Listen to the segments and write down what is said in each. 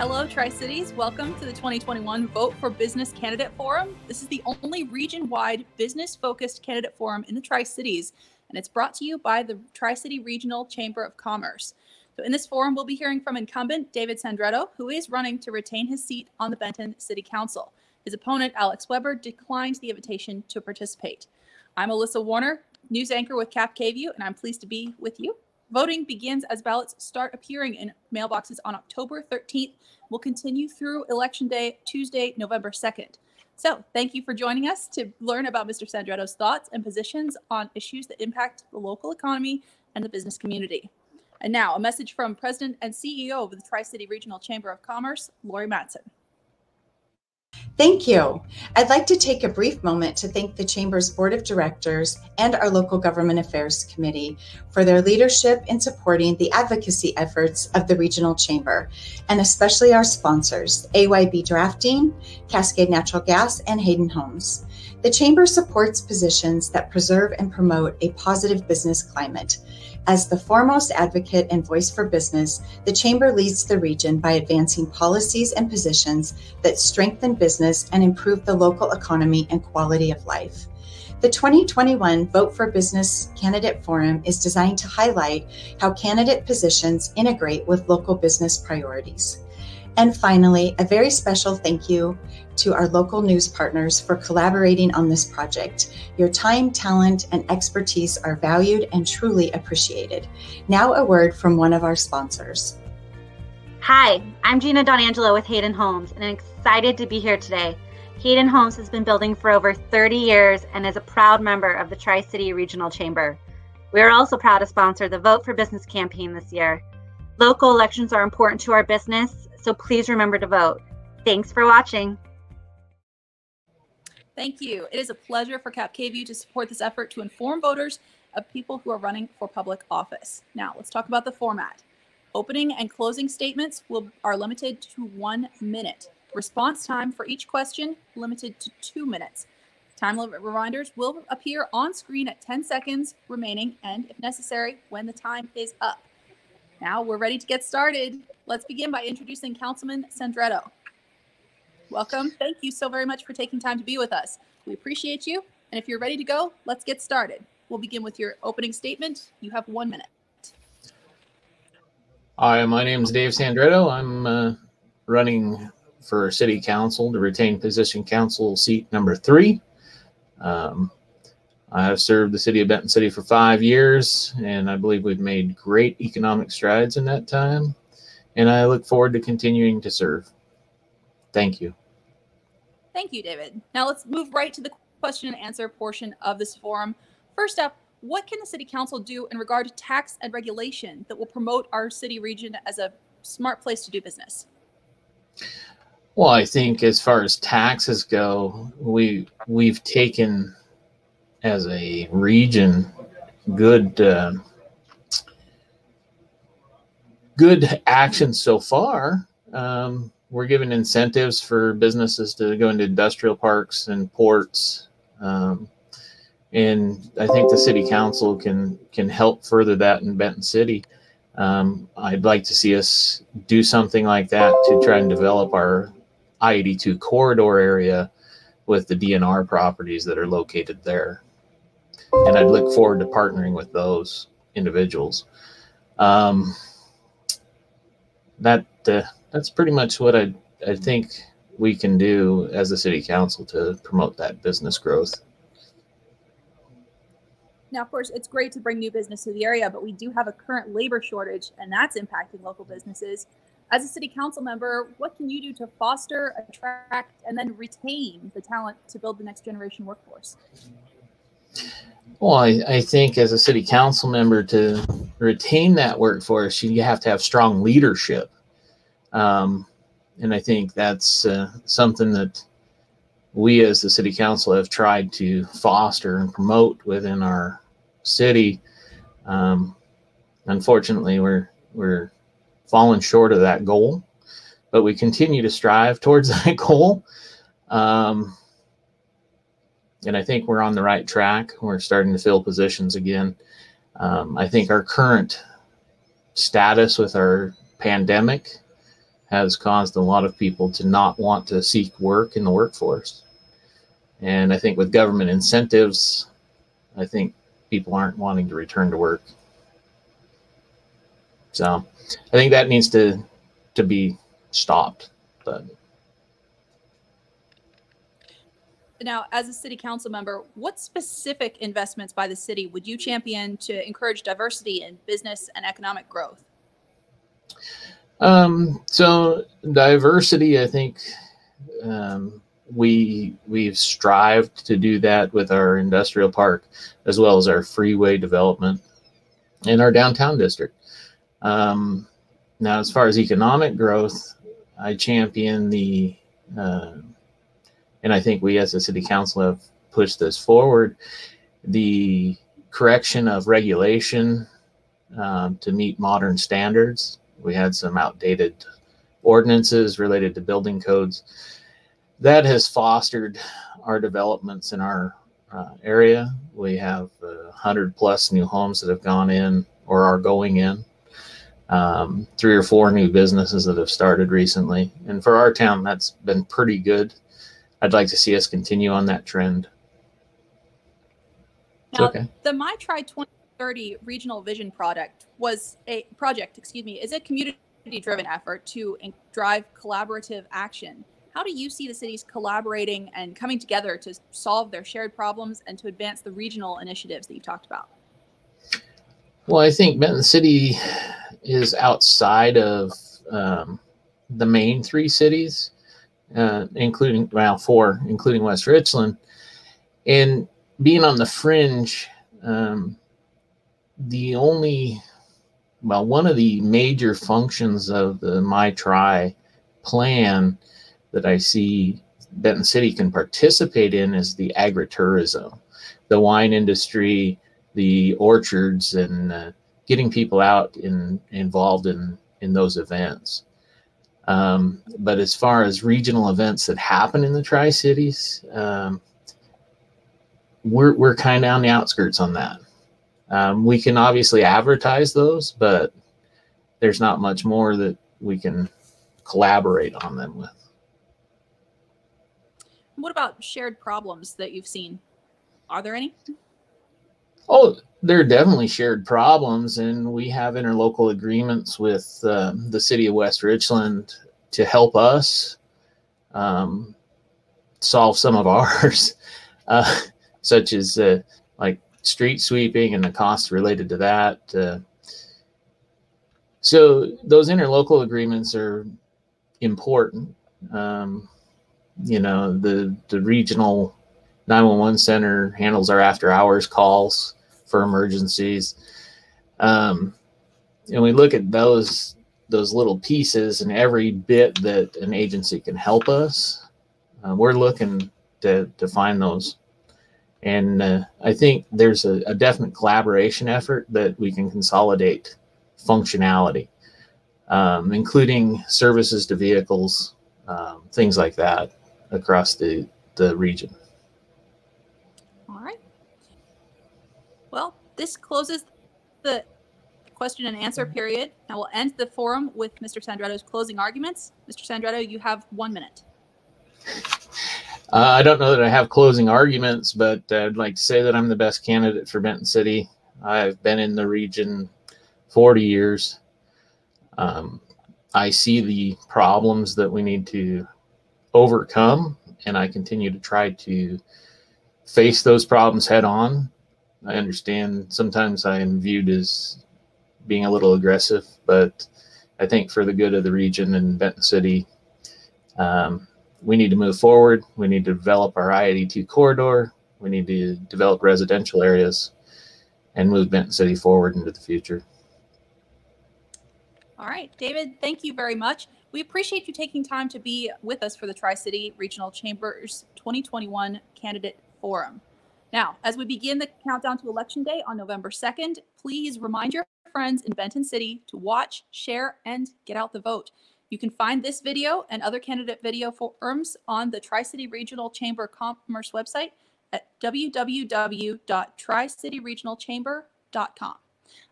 Hello, Tri-Cities. Welcome to the 2021 Vote for Business Candidate Forum. This is the only region-wide business-focused candidate forum in the Tri-Cities, and it's brought to you by the Tri-City Regional Chamber of Commerce. So in this forum, we'll be hearing from incumbent David Sandretto, who is running to retain his seat on the Benton City Council. His opponent, Alex Weber, declined the invitation to participate. I'm Alyssa Warner, news anchor with Cap KView, and I'm pleased to be with you. Voting begins as ballots start appearing in mailboxes on October 13th. Will continue through Election Day, Tuesday, November 2nd. So thank you for joining us to learn about Mr. Sandretto's thoughts and positions on issues that impact the local economy and the business community. And now a message from President and CEO of the Tri-City Regional Chamber of Commerce, Lori Matson. Thank you. I'd like to take a brief moment to thank the Chamber's Board of Directors and our Local Government Affairs Committee for their leadership in supporting the advocacy efforts of the Regional Chamber, and especially our sponsors, AYB Drafting, Cascade Natural Gas, and Hayden Homes. The Chamber supports positions that preserve and promote a positive business climate. As the foremost advocate and voice for business, the Chamber leads the region by advancing policies and positions that strengthen business and improve the local economy and quality of life. The 2021 Vote for Business Candidate Forum is designed to highlight how candidate positions integrate with local business priorities. And finally, a very special thank you to our local news partners for collaborating on this project. Your time, talent, and expertise are valued and truly appreciated. Now a word from one of our sponsors. Hi, I'm Gina Donangelo with Hayden Homes, and I'm excited to be here today. Hayden Homes has been building for over 30 years and is a proud member of the Tri-City Regional Chamber. We are also proud to sponsor the Vote for Business campaign this year. Local elections are important to our business, so please remember to vote. Thanks for watching. Thank you. It is a pleasure for Cap KView to support this effort to inform voters of people who are running for public office. Now, let's talk about the format. Opening and closing statements are limited to 1 minute. Response time for each question limited to 2 minutes. Time limit reminders will appear on screen at 10 seconds remaining, and if necessary, when the time is up. Now we're ready to get started. Let's begin by introducing Councilman Sandretto. Welcome. Thank you so very much for taking time to be with us. We appreciate you. And if you're ready to go, let's get started. We'll begin with your opening statement. You have 1 minute. Hi, my name is Dave Sandretto. I'm running for City Council to retain position council seat number 3. I have served the city of Benton City for 5 years, and I believe we've made great economic strides in that time, and I look forward to continuing to serve. Thank you. Thank you, David. Now let's move right to the question and answer portion of this forum. First up, what can the City Council do in regard to tax and regulation that will promote our city region as a smart place to do business? Well, I think as far as taxes go, we've taken as a region good action so far. We're giving incentives for businesses to go into industrial parks and ports, and I think the City Council can help further that in Benton City. I'd like to see us do something like that to try and develop our I-82 corridor area with the DNR properties that are located there. And I'd look forward to partnering with those individuals. That's pretty much what I think we can do as a city council to promote that business growth. Now, of course, it's great to bring new business to the area, but we do have a current labor shortage, and that's impacting local businesses. As a city council member, what can you do to foster, attract, and then retain the talent to build the next generation workforce? Well, I think as a city council member, to retain that workforce, you have to have strong leadership. And I think that's something that we as the city council have tried to foster and promote within our city. Unfortunately, we're falling short of that goal, but we continue to strive towards that goal. And I think we're on the right track. We're starting to fill positions again. I think our current status with our pandemic has caused a lot of people to not want to seek work in the workforce. And I think with government incentives, I think people aren't wanting to return to work. So I think that needs to be stopped. But now, as a city council member, what specific investments by the city would you champion to encourage diversity in business and economic growth? So diversity, I think we've strived to do that with our industrial park, as well as our freeway development in our downtown district. Now, as far as economic growth, I champion the, and I think we as a city council have pushed this forward, the correction of regulation to meet modern standards. We had some outdated ordinances related to building codes. That has fostered our developments in our area. We have 100+ new homes that have gone in or are going in. 3 or 4 new businesses that have started recently. And for our town, that's been pretty good. I'd like to see us continue on that trend. Now, okay. The My Tri 2030 Regional Vision Project is a community-driven effort to drive collaborative action. How do you see the cities collaborating and coming together to solve their shared problems and to advance the regional initiatives that you talked about? Well, I think Benton City is outside of the main 3 cities, including 4, including West Richland. And being on the fringe, one of the major functions of the My Tri plan that I see Benton City can participate in is the agritourism, the wine industry, the orchards, and getting people out involved in those events. But as far as regional events that happen in the Tri-Cities, we're kind of on the outskirts on that. We can obviously advertise those, but there's not much more that we can collaborate on them with. What about shared problems that you've seen? Are there any? Oh, there are definitely shared problems, and we have interlocal agreements with the city of West Richland to help us solve some of ours, such as like street sweeping and the costs related to that. So those interlocal agreements are important. The regional 911 center handles our after hours calls for emergencies. And we look at those little pieces, and every bit that an agency can help us, we're looking to find those. And I think there's a definite collaboration effort that we can consolidate functionality, including services to vehicles, things like that across the region. All right. Well, this closes the question and answer period. I will end the forum with Mr. Sandretto's closing arguments. Mr. Sandretto, you have 1 minute. I don't know that I have closing arguments, but I'd like to say that I'm the best candidate for Benton City. I've been in the region 40 years. I see the problems that we need to overcome, and I continue to try to face those problems head on. I understand sometimes I am viewed as being a little aggressive, but I think for the good of the region and Benton City, we need to move forward. We need to develop our I-82 corridor. We need to develop residential areas and move Benton City forward into the future. All right, David, thank you very much. We appreciate you taking time to be with us for the Tri-City Regional Chamber's 2021 Candidate Forum. Now, as we begin the countdown to Election Day on November 2nd, please remind your friends in Benton City to watch, share, and get out the vote. You can find this video and other candidate video forums on the Tri-City Regional Chamber of Commerce website at www.tricityregionalchamber.com.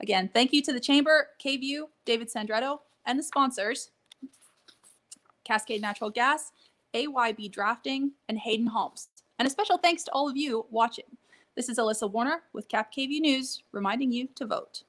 Again, thank you to the Chamber, KView, David Sandretto, and the sponsors. Cascade Natural Gas, AYB Drafting, and Hayden Holmes. And a special thanks to all of you watching. This is Alyssa Warner with Cap KV News, reminding you to vote.